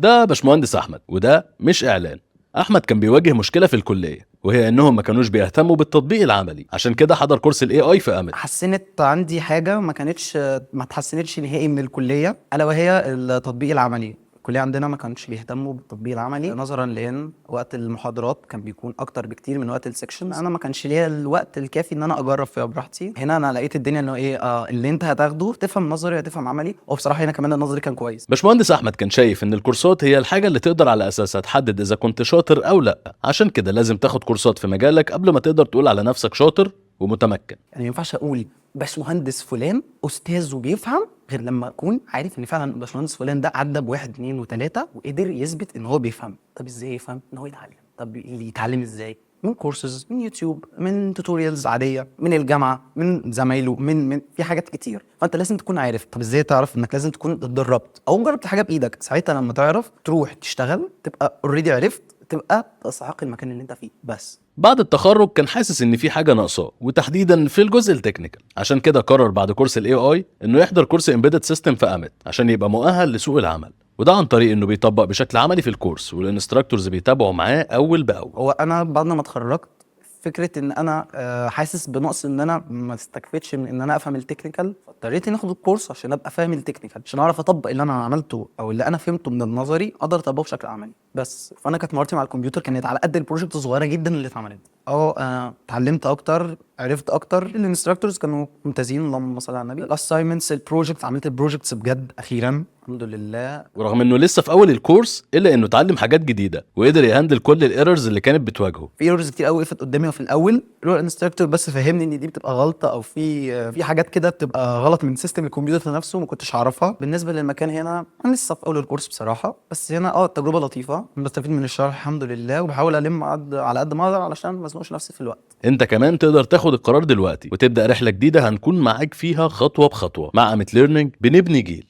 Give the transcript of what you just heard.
ده باشمهندس احمد، وده مش اعلان. احمد كان بيواجه مشكله في الكليه، وهي انهم ما كانوش بيهتموا بالتطبيق العملي، عشان كده حضر كورس الاي اي في امت. حسنت عندي حاجه ما اتحسنتش نهائي من الكليه، الا وهي التطبيق العملي. الكليه عندنا ما كانش بيهتموا بالتطبيق العملي، نظرا لان وقت المحاضرات كان بيكون اكتر بكتير من وقت السكشن. انا ما كانش ليا الوقت الكافي ان انا اجرب فيها براحتي. هنا انا لقيت الدنيا انه ايه، اللي انت هتاخده تفهم نظري هتفهم عملي، وبصراحه هنا كمان النظري كان كويس. باشمهندس احمد كان شايف ان الكورسات هي الحاجه اللي تقدر على اساسها تحدد اذا كنت شاطر او لا، عشان كده لازم تاخد كورسات في مجالك قبل ما تقدر تقول على نفسك شاطر ومتمكن. يعني ما ينفعش اقول باشمهندس فلان استاذ وبيفهم غير لما اكون عارف ان فعلا باشمهندس فلان ده عدى بواحد اتنين وتلاته وقدر يثبت ان هو بيفهم. طب ازاي يفهم؟ ان هو يتعلم. طب اللي يتعلم ازاي؟ من كورسز، من يوتيوب، من توتوريالز عاديه، من الجامعه، من زمايله، من في حاجات كتير. فانت لازم تكون عارف. طب ازاي تعرف؟ انك لازم تكون اتدربت او جربت حاجه بايدك. ساعتها لما تعرف تروح تشتغل تبقى اوريدي عرفت، تبقى تستحق المكان اللي انت فيه. بس بعد التخرج كان حاسس ان في حاجه ناقصاه، وتحديدا في الجزء التكنيكال. عشان كده قرر بعد كورس الاي اي انه يحضر كورس امبيدد سيستم في امت عشان يبقى مؤهل لسوق العمل، وده عن طريق انه بيطبق بشكل عملي في الكورس، والانستراكتورز بيتابعوا معاه اول باول. هو انا بعد ما اتخرجت فكره ان انا حاسس بنقص ان انا ما استكفيتش من ان انا افهم التكنيكال، فاضطريت اني اخد الكورس عشان ابقى فاهم التكنيكال، عشان اعرف اطبق اللي انا عملته او اللي انا فهمته من النظري اقدر اطبقه بشكل عملي. بس فانا كانت مهارتي مع الكمبيوتر كانت على قد البروجكت الصغيره جدا اللي اتعملت. اتعلمت اكتر، عرفت اكتر. الانستراكتورز كانوا ممتازين، اللهم صل على النبي. الاساينمنتس، البروجكتس، عملت البروجكتس بجد اخيرا الحمد لله. ورغم انه لسه في اول الكورس الا انه اتعلم حاجات جديده وقدر يهندل كل الايرورز اللي كانت بتواجهه. في ايرورز كتير قوي وقفت قدامي في الاول. الانستراكتور بس فهمني ان دي بتبقى غلطه، او في حاجات كده بتبقى غلط من سيستم الكمبيوتر نفسه ما كنتش اعرفها. بالنسبه للمكان هنا انا لسه في اول الكورس بصراحه، بس هنا التجربه لطيفه، بستفيد من الشرح الحمد لله، وبحاول الم على قد ما اقدر علشان ما ازنقش نفسي في الوقت. انت كمان تقدر تاخد القرار دلوقتي وتبدا رحله جديده هنكون معاك فيها خطوه بخطوه. مع امت ليرنينج بنبني جيل.